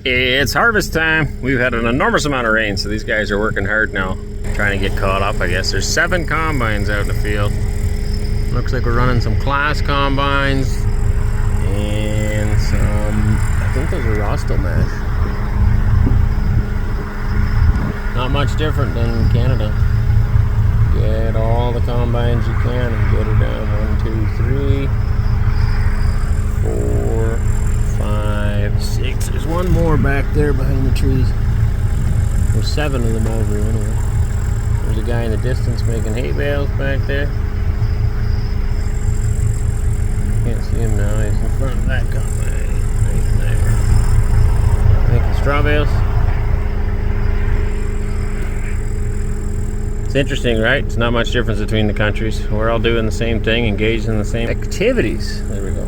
It's harvest time. We've had an enormous amount of rain, so these guys are working hard now, trying to get caught up, I guess. There's 7 combines out in the field. Looks like we're running some class combines and some, I think those are Rostel mash. Not much different than Canada. Get all the combines you can and get her down. 1, 2, 3, 4, 5, 6. There's one more back there behind the trees. There's 7 of them over here anyway. There's a guy in the distance making hay bales back there. Can't see him now. He's in front of that combine right there. Making straw bales. It's interesting, right? It's not much difference between the countries. We're all doing the same thing, engaged in the same activities. There we go.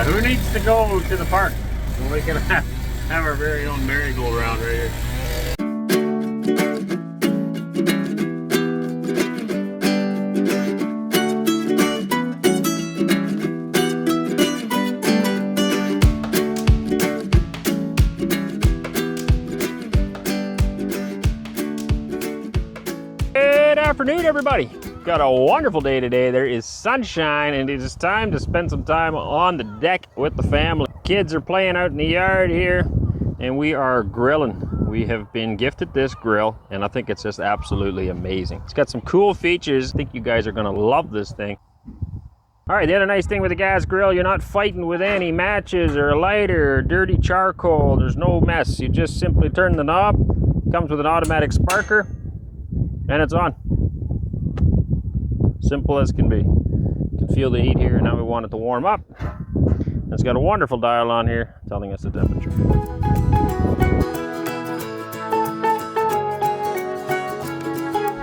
Who needs to go to the park? We can have our very own merry-go-round right here. Good afternoon, everybody. Got a wonderful day today. There is sunshine and it is time to spend some time on the deck with the family. Kids are playing out in the yard here and we are grilling. We have been gifted this grill and I think it's just absolutely amazing. It's got some cool features. I think you guys are gonna love this thing. All right, the other nice thing with the gas grill, you're not fighting with any matches or a lighter or dirty charcoal. There's no mess. You just simply turn the knob. Comes with an automatic sparker and it's on. Simple as can be. You can feel the heat here. Now we want it to warm up. It's got a wonderful dial on here telling us the temperature.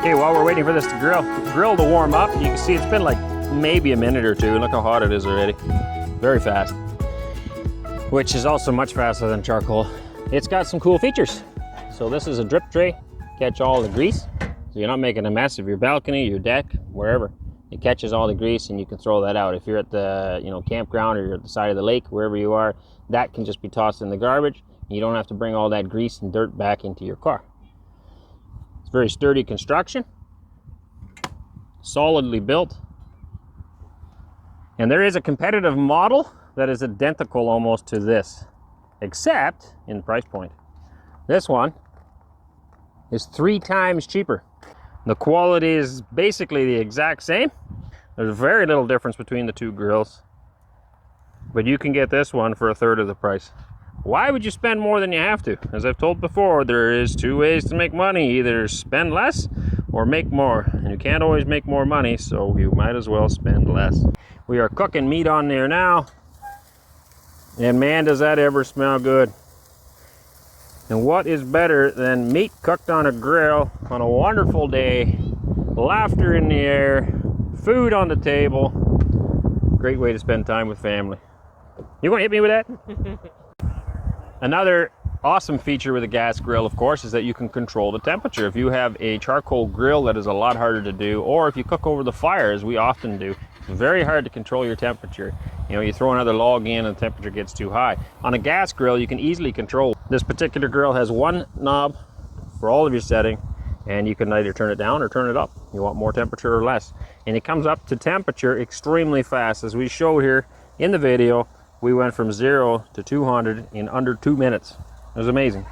Okay, while we're waiting for this to grill to warm up, you can see it's been like maybe a minute or two. Look how hot it is already. Very fast. Which is also much faster than charcoal. It's got some cool features. So this is a drip tray. Catch all the grease. So you're not making a mess of your balcony, your deck, wherever. It catches all the grease and you can throw that out. If you're at the campground or you're at the side of the lake, wherever you are, that can just be tossed in the garbage. You don't have to bring all that grease and dirt back into your car. It's very sturdy construction, solidly built. And there is a competitive model that is identical almost to this, except in price point. This one is 3 times cheaper. The quality is basically the exact same. There's very little difference between the 2 grills, but you can get this one for 1/3 of the price. Why would you spend more than you have to? As I've told before, there is 2 ways to make money. Either spend less or make more, and you can't always make more money, so you might as well spend less. We are cooking meat on there now, and man, does that ever smell good. And what is better than meat cooked on a grill on a wonderful day, laughter in the air, food on the table. Great way to spend time with family. You gonna hit me with that? Another awesome feature with a gas grill, of course, is that you can control the temperature. If you have a charcoal grill, that is a lot harder to do, or if you cook over the fire, as we often do, it's very hard to control your temperature. You throw another log in and the temperature gets too high. On a gas grill, you can easily control. This particular grill has one knob for all of your setting, and you can either turn it down or turn it up. You want more temperature or less. And it comes up to temperature extremely fast. As we showed here in the video, we went from 0 to 200 in under 2 minutes. It was amazing.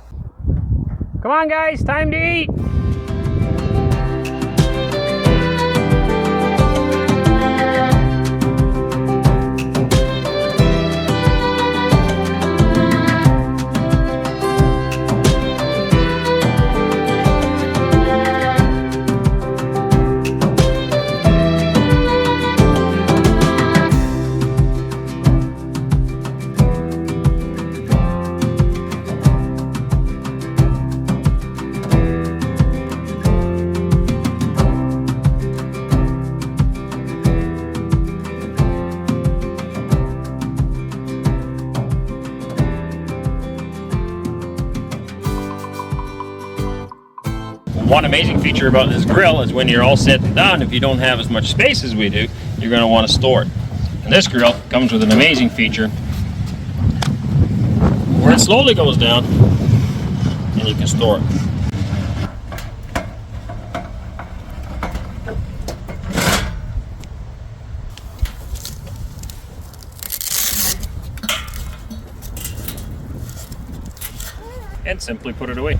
Come on guys, time to eat. One amazing feature about this grill is when you're all said and done, if you don't have as much space as we do, you're going to want to store it. And this grill comes with an amazing feature where it slowly goes down and you can store it. And simply put it away.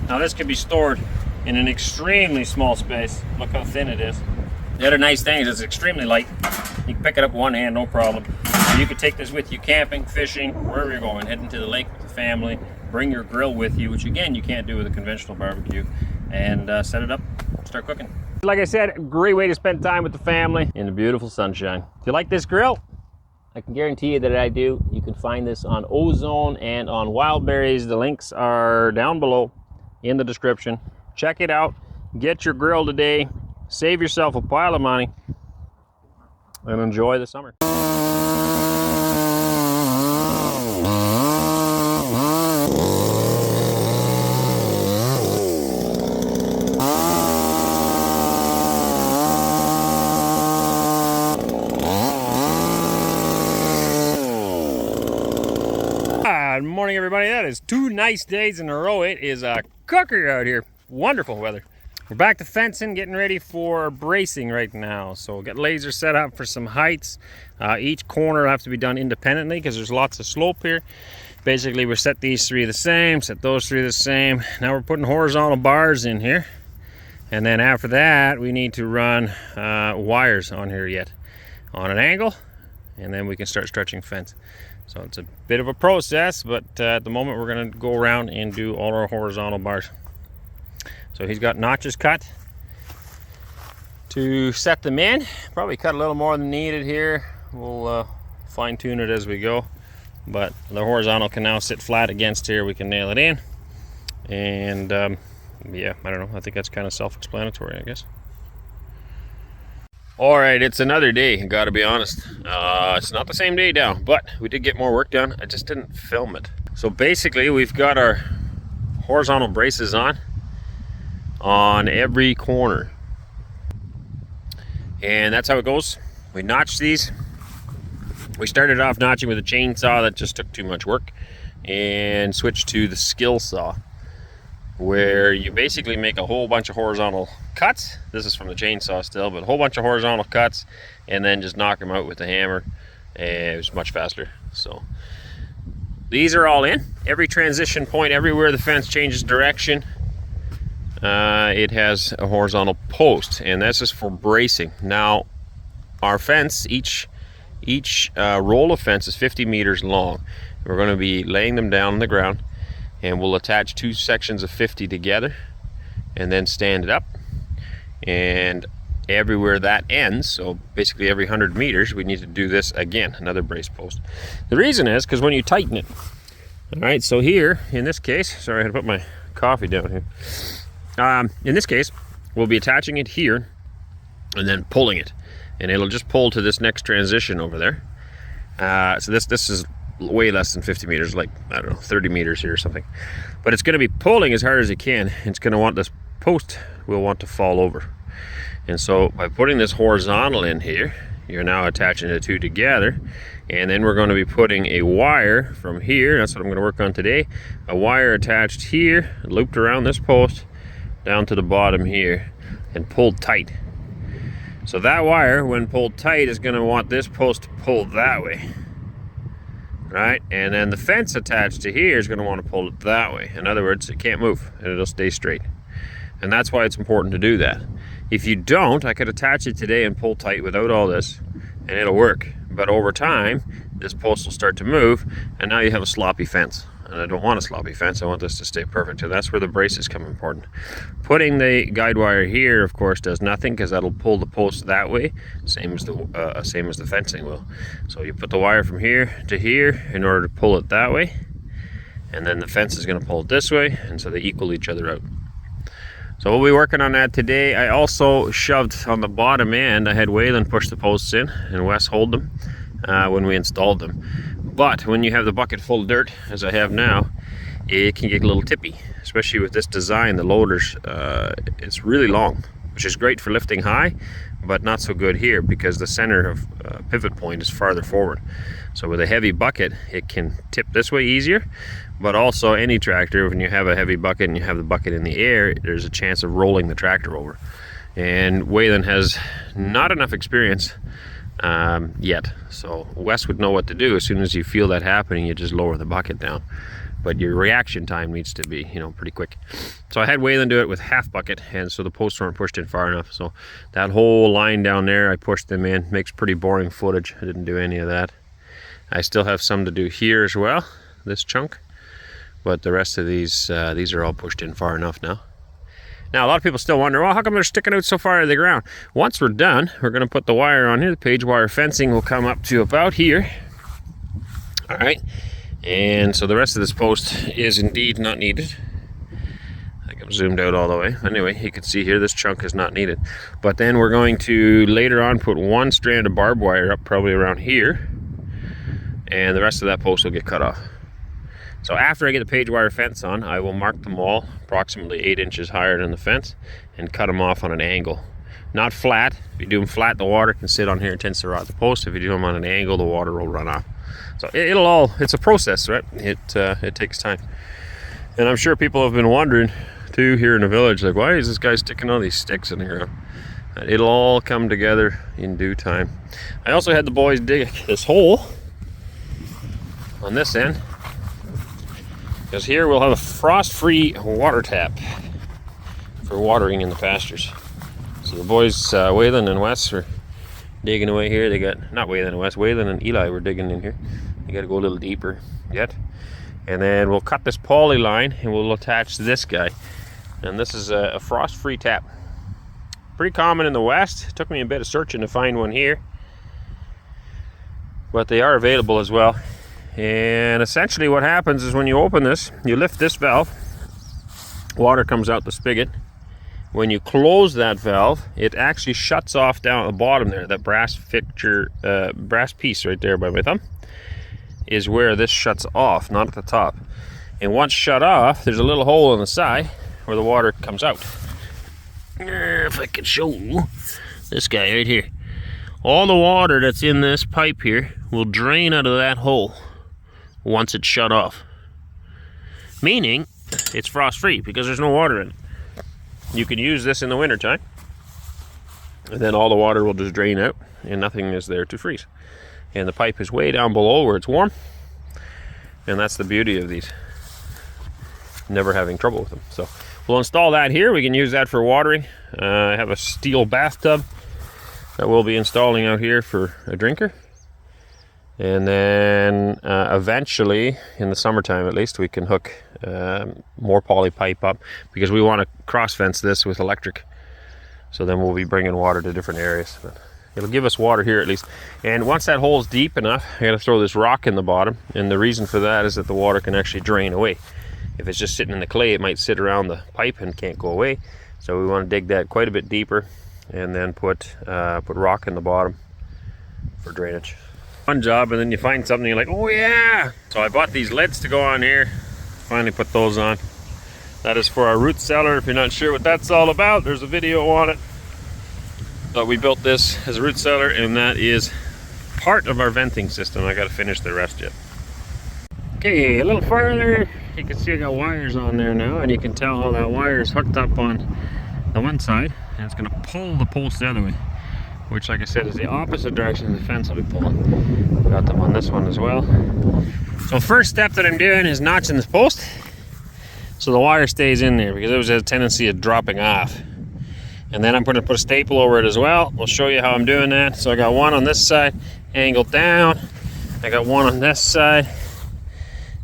Now this can be stored in an extremely small space. Look how thin it is. The other nice thing is it's extremely light. You can pick it up with one hand, no problem. You could take this with you camping, fishing, wherever you're going, heading to the lake with the family, bring your grill with you, which again you can't do with a conventional barbecue, and set it up, start cooking. Like I said, great way to spend time with the family in the beautiful sunshine. If you like this grill, I can guarantee you that I do. You can find this on Ozone and on Wildberries. The links are down below in the description. Check it out. Get your grill today. Save yourself a pile of money and enjoy the summer. Good morning, everybody. That is 2 nice days in a row. It is a cooker out here. Wonderful weather. We're back to fencing, getting ready for bracing right now. So we'll get laser set up for some heights. Each corner will have to be done independently because there's lots of slope here. Basically, we set these 3 the same, set those 3 the same. Now we're putting horizontal bars in here. And then after that, we need to run wires on here yet on an angle. And then we can start stretching fence. So it's a bit of a process, but at the moment we're going to go around and do all our horizontal bars. So he's got notches cut to set them in. Probably cut a little more than needed here. We'll fine tune it as we go. But the horizontal can now sit flat against here. We can nail it in. And yeah, I don't know. I think that's kind of self-explanatory, I guess. All right, it's another day, I gotta be honest. It's not the same day now, but we did get more work done. I just didn't film it. So basically, we've got our horizontal braces on every corner. And that's how it goes. We notched these. We started off notching with a chainsaw that just took too much work, and switched to the skill saw, where you basically make a whole bunch of horizontal cuts. This is from the chainsaw still, but a whole bunch of horizontal cuts, and then just knock them out with the hammer, and it was much faster. So these are all in. Every transition point, everywhere the fence changes direction, it has a horizontal post, and this is for bracing. Now our fence, each roll of fence is 50 meters long. We're going to be laying them down on the ground, and we'll attach 2 sections of 50 together and then stand it up. And everywhere that ends, so basically every 100 meters, we need to do this again, another brace post. The reason is because when you tighten it, all right, so here, in this case, sorry, I had to put my coffee down here. In this case, we'll be attaching it here and then pulling it. And it'll just pull to this next transition over there. So this is way less than 50 meters, like, I don't know, 30 meters here or something. But it's going to be pulling as hard as it can. It's going to want this post will want to fall over. And so by putting this horizontal in here, you're now attaching the 2 together. And then we're going to be putting a wire from here. That's what I'm going to work on today. A wire attached here, looped around this post, down to the bottom here, and pulled tight. So that wire, when pulled tight, is going to want this post to pull that way. Right, and then the fence attached to here is going to want to pull it that way. In other words, it can't move and it'll stay straight. And that's why it's important to do that. If you don't, I could attach it today and pull tight without all this, and it'll work. But over time, this post will start to move, and now you have a sloppy fence. And I don't want a sloppy fence. I want this to stay perfect. And that's where the braces come important. Putting the guide wire here, of course, does nothing because that'll pull the post that way, same as the fencing will. So you put the wire from here to here in order to pull it that way, and then the fence is going to pull it this way, and so they equal each other out. So we'll be working on that today. I also shoved on the bottom end. I had Waylon push the posts in and Wes hold them when we installed them. But when you have the bucket full of dirt, as I have now, it can get a little tippy, especially with this design. The loaders, it's really long, which is great for lifting high, but not so good here because the center of pivot point is farther forward. So with a heavy bucket, it can tip this way easier, but also any tractor, when you have a heavy bucket and you have the bucket in the air, there's a chance of rolling the tractor over. And Waylon has not enough experience yet, so Wes would know what to do. As soon as you feel that happening, you just lower the bucket down, but your reaction time needs to be, you know, pretty quick. So I had Waylon do it with half bucket, and so the posts weren't pushed in far enough. So that whole line down there, I pushed them in. Makes pretty boring footage. I didn't do any of that. I still have some to do here as well, this chunk, but the rest of these are all pushed in far enough now. Now, a lot of people still wonder, well, how come they're sticking out so far out of the ground? Once we're done, we're going to put the wire on here. The page wire fencing will come up to about here. All right. And so the rest of this post is indeed not needed. I think I'm zoomed out all the way. Anyway, you can see here, this chunk is not needed. But then we're going to later on put one strand of barbed wire up probably around here. And the rest of that post will get cut off. So after I get the page wire fence on, I will mark them all approximately 8 inches higher than the fence and cut them off on an angle. Not flat. If you do them flat, the water can sit on here and tends to rot the post. If you do them on an angle, the water will run off. So it's a process, right? It takes time. And I'm sure people have been wondering too here in the village, like, why is this guy sticking all these sticks in the ground? It'll all come together in due time. I also had the boys dig this hole on this end, because here we'll have a frost-free water tap for watering in the pastures. So the boys, Waylon and Wes, are digging away here. They got, not Waylon and Wes, Waylon and Eli were digging in here. They got to go a little deeper yet. And then we'll cut this poly line and we'll attach this guy. And this is a frost-free tap. Pretty common in the West. It took me a bit of searching to find one here, but they are available as well. And essentially what happens is when you open this, you lift this valve, water comes out the spigot. When you close that valve, it actually shuts off down at the bottom there. That brass fixture, brass piece right there by my thumb is where this shuts off, not at the top. And once shut off, there's a little hole in the side where the water comes out. If I can show you this guy right here. All the water that's in this pipe here will drain out of that hole once it's shut off. Meaning it's frost free because there's no water in it. You can use this in the winter time, and then all the water will just drain out and nothing is there to freeze. And the pipe is way down below where it's warm, and that's the beauty of these, never having trouble with them. So we'll install that here. We can use that for watering. I have a steel bathtub that we'll be installing out here for a drinker. And then eventually, in the summertime at least, we can hook more poly pipe up because we want to cross fence this with electric. So then we'll be bringing water to different areas. But it'll give us water here at least. And once that hole's deep enough, I got to throw this rock in the bottom. And the reason for that is that the water can actually drain away. If it's just sitting in the clay, it might sit around the pipe and can't go away. So we want to dig that quite a bit deeper and then put rock in the bottom for drainage. One job, and then you find something you're like, oh yeah! So I bought these lids to go on here. Finally put those on. That is for our root cellar. If you're not sure what that's all about, there's a video on it. But we built this as a root cellar, and that is part of our venting system. I got to finish the rest yet. Okay, a little further. You can see I got wires on there now, and you can tell how that wire is hooked up on the one side, and it's going to pull the post the other way, which, like I said, is the opposite direction of the fence I'll be pulling. Got them on this one as well. So first step that I'm doing is notching this post so the wire stays in there, because there was a tendency of dropping off. And then I'm going to put a staple over it as well. We'll show you how I'm doing that. So I got one on this side angled down. I got one on this side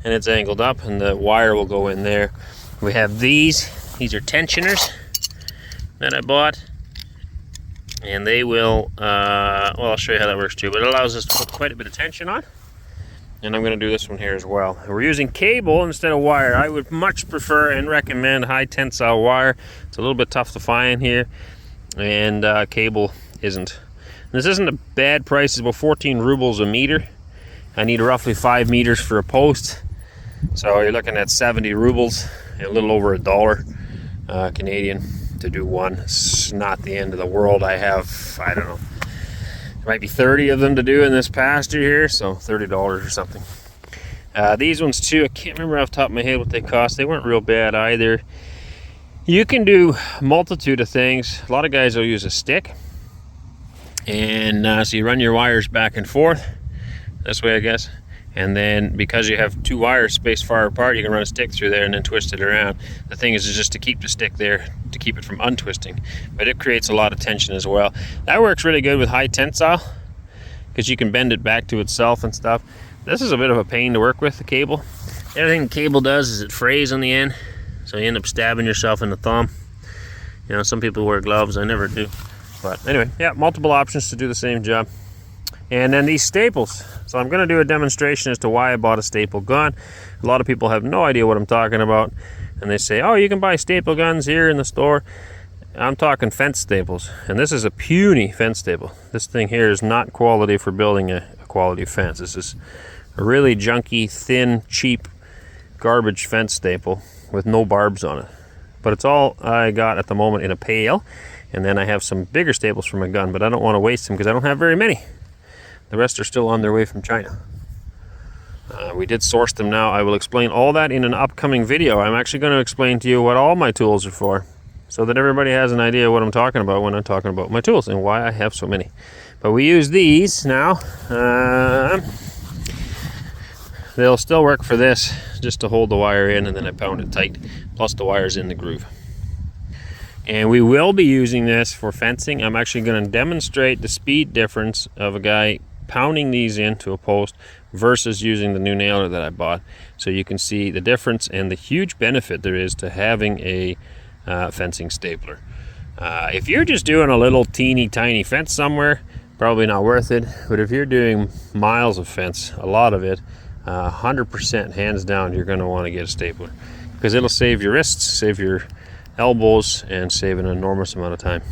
and it's angled up, and the wire will go in there. We have these are tensioners that I bought. And they will, well, I'll show you how that works too, but it allows us to put quite a bit of tension on. And I'm going to do this one here as well. We're using cable instead of wire. I would much prefer and recommend high tensile wire. It's a little bit tough to find here, and cable isn't. This isn't a bad price. It's about 14 rubles a meter. I need roughly 5 meters for a post. So you're looking at 70 rubles, a little over $1 Canadian to do one. It's not the end of the world. I have, I don't know, there might be 30 of them to do in this pasture here, so $30 or something. These ones too, I can't remember off the top of my head what they cost. They weren't real bad either. You can do a multitude of things. A lot of guys will use a stick, and so you run your wires back and forth this way, I guess, and then because you have two wires spaced far apart, you can run a stick through there and then twist it around. The thing is just to keep the stick there to keep it from untwisting, but it creates a lot of tension as well. That works really good with high tensile because you can bend it back to itself and stuff. This is a bit of a pain to work with, the cable. Everything the cable does is it frays on the end, so you end up stabbing yourself in the thumb. You know, some people wear gloves, I never do. But anyway, yeah, multiple options to do the same job. And then these staples. So I'm going to do a demonstration as to why I bought a staple gun. A lot of people have no idea what I'm talking about, and they say, oh, you can buy staple guns here in the store. I'm talking fence staples, and this is a puny fence staple. This thing here is not quality for building a quality fence. This is a really junky, thin, cheap, garbage fence staple with no barbs on it. But it's all I got at the moment in a pail, and then I have some bigger staples for my gun, but I don't want to waste them because I don't have very many. The rest are still on their way from China. We did source them now. I will explain all that in an upcoming video. I'm actually going to explain to you what all my tools are for, so that everybody has an idea what I'm talking about when I'm talking about my tools and why I have so many. But we use these now. They'll still work for this, just to hold the wire in, and then I pound it tight, plus the wire's in the groove. And we will be using this for fencing. I'm actually going to demonstrate the speed difference of a guy pounding these into a post versus using the new nailer that I bought, so you can see the difference and the huge benefit there is to having a fencing stapler. If you're just doing a little teeny tiny fence somewhere, probably not worth it. But if you're doing miles of fence, a lot of it, 100% hands down, you're going to want to get a stapler, because it'll save your wrists, save your elbows, and save an enormous amount of time.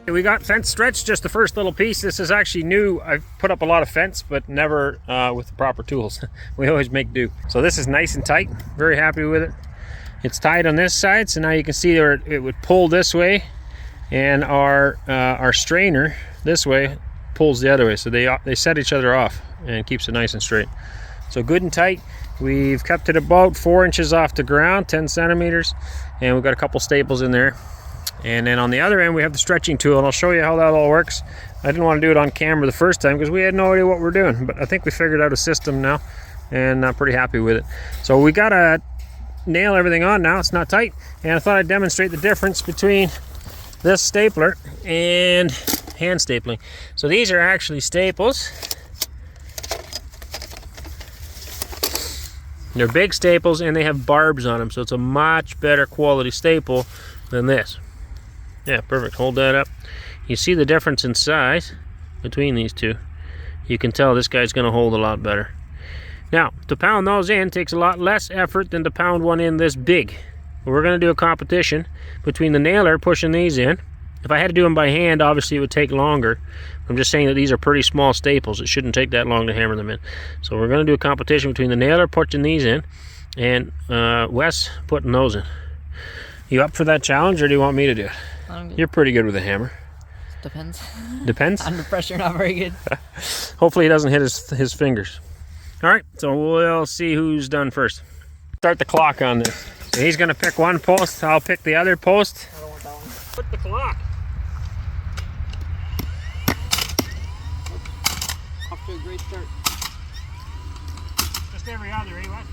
We got fence stretched, just the first little piece. This is actually new. I've put up a lot of fence, but never with the proper tools. We always make do. So this is nice and tight. Very happy with it. It's tied on this side, so now you can see there it would pull this way, and our strainer this way pulls the other way. So they set each other off and keeps it nice and straight. So good and tight. We've kept it about 4 inches off the ground, 10 centimeters, and we've got a couple staples in there. And then on the other end we have the stretching tool, and I'll show you how that all works. I didn't want to do it on camera the first time because we had no idea what we're doing, but I think we figured out a system now, and I'm pretty happy with it. So we got a nail everything on now. It's not tight. And I thought I'd demonstrate the difference between this stapler and hand stapling. So these are actually staples. They're big staples and they have barbs on them, so it's a much better quality staple than this. Yeah, perfect. Hold that up. You see the difference in size between these two. You can tell this guy's going to hold a lot better. Now, to pound those in takes a lot less effort than to pound one in this big. We're going to do a competition between the nailer pushing these in. If I had to do them by hand, obviously it would take longer. I'm just saying that these are pretty small staples. It shouldn't take that long to hammer them in. So we're going to do a competition between the nailer pushing these in and Wes putting those in. You up for that challenge, or do you want me to do it? You're pretty good with a hammer. Depends. Depends? Under pressure, not very good. Hopefully he doesn't hit his fingers. All right, so we'll see who's done first. Start the clock on this. So he's going to pick one post. I'll pick the other post. I don't want that one. Put the clock. Off to a great start. Just every other, eh, what?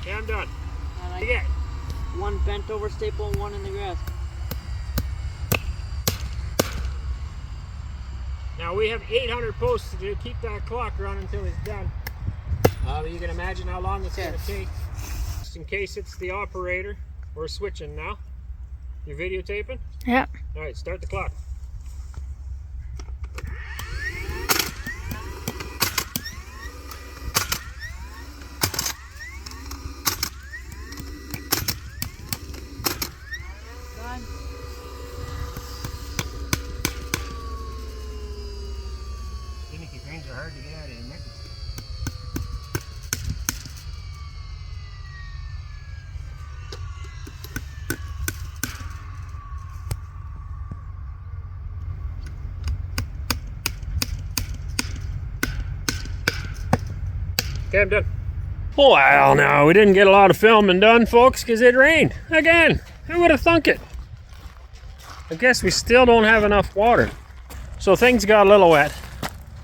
Okay, I'm done. I get one bent over staple and one in the grass. Now we have 800 posts to do. Keep that clock running until it's done. You can imagine how long it's going to take. Just in case it's the operator, we're switching now. You're videotaping? Yeah. All right, start the clock. Done. Finicky things are hard to get out of here, Nick. Okay, I'm done. Well, no, we didn't get a lot of filming done, folks, because it rained. Again, who would have thunk it? I guess we still don't have enough water. So things got a little wet.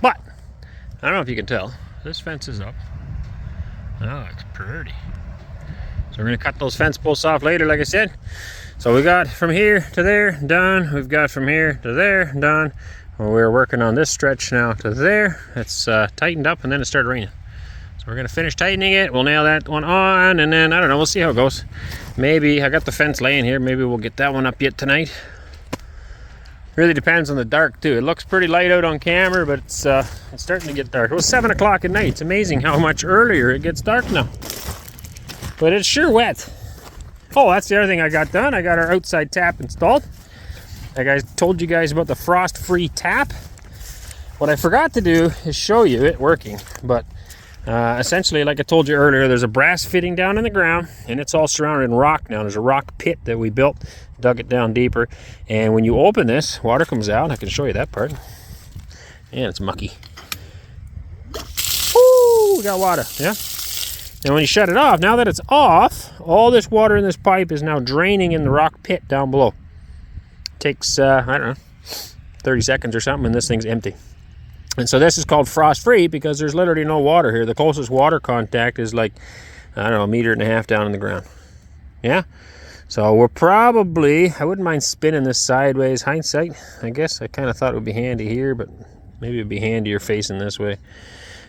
But, I don't know if you can tell, this fence is up. Oh, it's pretty. So we're going to cut those fence posts off later, like I said. So we got from here to there, done. We've got from here to there, done. Well, we're working on this stretch now to there. It's tightened up and then it started raining. So we're going to finish tightening it. We'll nail that one on and then, I don't know, we'll see how it goes. Maybe, I got the fence laying here. Maybe we'll get that one up yet tonight. Really depends on the dark too. It looks pretty light out on camera, but it's starting to get dark. It was 7 o'clock at night. It's amazing how much earlier it gets dark now. But it's sure wet. Oh, that's the other thing I got done. I got our outside tap installed. Like I told you guys about the frost-free tap. What I forgot to do is show you it working. But essentially, like I told you earlier, there's a brass fitting down in the ground, and it's all surrounded in rock now. There's a rock pit that we built, dug it down deeper, and when you open this, water comes out. I can show you that part. And it's mucky. Woo! We got water, yeah? And when you shut it off, now that it's off, all this water in this pipe is now draining in the rock pit down below. It takes, I don't know, 30 seconds or something, and this thing's empty. And so this is called frost-free because there's literally no water here. The closest water contact is like, I don't know, 1.5 meters down in the ground. Yeah? So we're probably, I wouldn't mind spinning this sideways. Hindsight, I guess I kind of thought it would be handy here, but maybe it would be handier facing this way.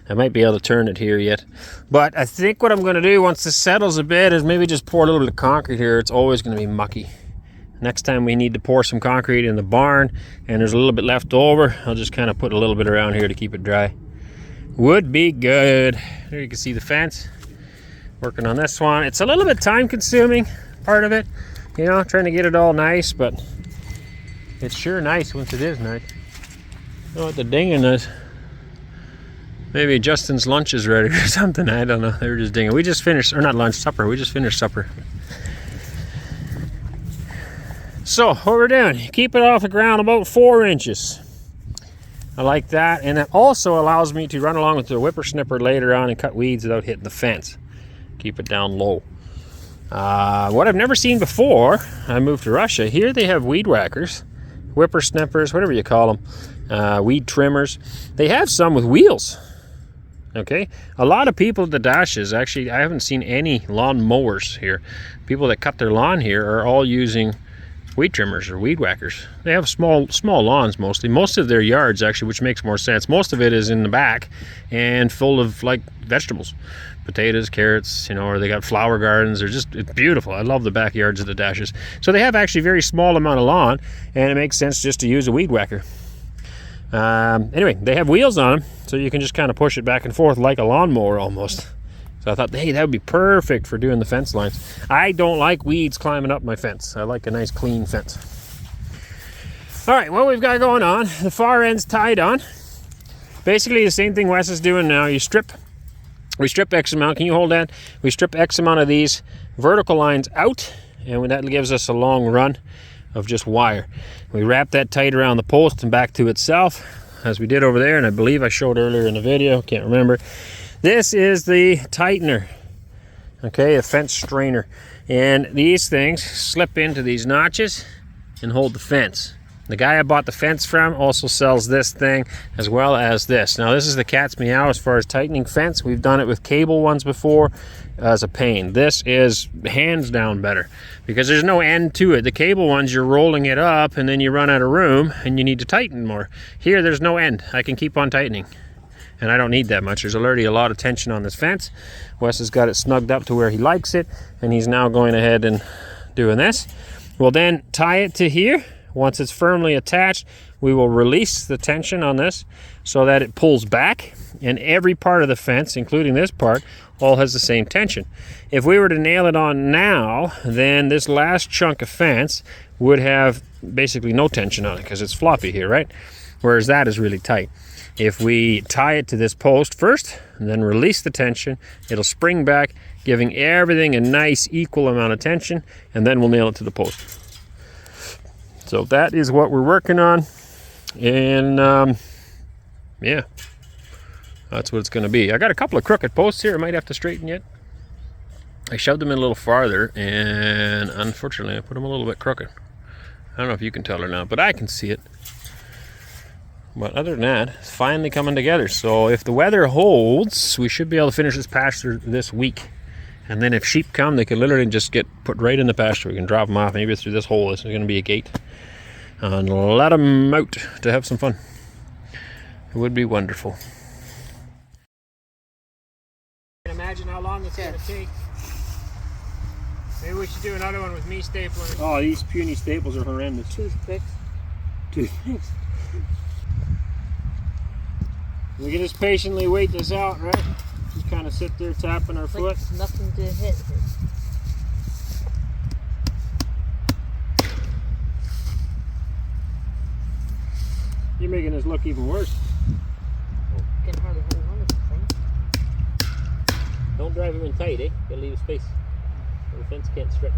I might be able to turn it here yet. But I think what I'm going to do once this settles a bit is maybe just pour a little bit of concrete here. It's always going to be mucky. Next time we need to pour some concrete in the barn and there's a little bit left over, I'll just kind of put a little bit around here to keep it dry. Would be good. There you can see the fence. Working on this one. It's a little bit time consuming, part of it. You know, trying to get it all nice, but it's sure nice once it is nice. I don't know what the dinging is. Maybe Justin's lunch is ready or something. I don't know. They were just dinging. We just finished, or not lunch, supper. We just finished supper. So what we're doing, keep it off the ground about 4 inches. I like that, and it also allows me to run along with the whippersnipper later on and cut weeds without hitting the fence. Keep it down low. What I've never seen before, I moved to Russia, here they have weed whackers, whippersnippers, whatever you call them, weed trimmers. They have some with wheels. Okay, a lot of people at the dashes, actually, I haven't seen any lawn mowers here. People that cut their lawn here are all using weed trimmers or weed whackers. They have small lawns mostly. Most of their yards, actually, which makes more sense. Most of it is in the back and full of like vegetables, potatoes, carrots, you know, or they got flower gardens. It's beautiful. I love the backyards of the dashes. So they have actually very small amount of lawn, and it makes sense just to use a weed whacker. Anyway, they have wheels on them, so you can just kind of push it back and forth like a lawnmower almost. So I thought, hey, that would be perfect for doing the fence lines. I don't like weeds climbing up my fence. I like a nice clean fence. All right, what we've got going on, the far end's tied on. Basically the same thing Wes is doing now. We strip X amount. Can you hold that? We strip X amount of these vertical lines out, and that gives us a long run of just wire. We wrap that tight around the post and back to itself, as we did over there, and I believe I showed earlier in the video, can't remember. This is the tightener, okay, a fence strainer, and these things slip into these notches and hold the fence. The guy I bought the fence from also sells this thing as well as this. Now this is the cat's meow as far as tightening fence. We've done it with cable ones before as a pain. This is hands down better because there's no end to it. The cable ones, you're rolling it up and then you run out of room and you need to tighten more. Here there's no end. I can keep on tightening and I don't need that much. There's already a lot of tension on this fence. Wes has got it snugged up to where he likes it, and he's now going ahead and doing this. We'll then tie it to here. Once it's firmly attached, we will release the tension on this so that it pulls back, and every part of the fence, including this part, all has the same tension. If we were to nail it on now, then this last chunk of fence would have basically no tension on it because it's floppy here, right? Whereas that is really tight. If we tie it to this post first and then release the tension, it'll spring back, giving everything a nice equal amount of tension, and then we'll nail it to the post. So that is what we're working on, and yeah, that's what it's going to be. I got a couple of crooked posts here I might have to straighten yet. I shoved them in a little farther, and unfortunately I put them a little bit crooked. I don't know if you can tell or not, but I can see it. But other than that, it's finally coming together. So if the weather holds, we should be able to finish this pasture this week. And then if sheep come, they can literally just get put right in the pasture. We can drop them off maybe through this hole. This is going to be a gate. And let them out to have some fun. It would be wonderful. I can imagine how long it's going to take. Maybe we should do another one with me stapling. Oh, these puny staples are horrendous. Toothpicks. We can just patiently wait this out, right? Just kind of sit there tapping our foot. Nothing to hit. You're making this look even worse. Can't hardly hold on to the thing. Don't drive them in tight, eh? Gotta leave a space. The fence can't stretch.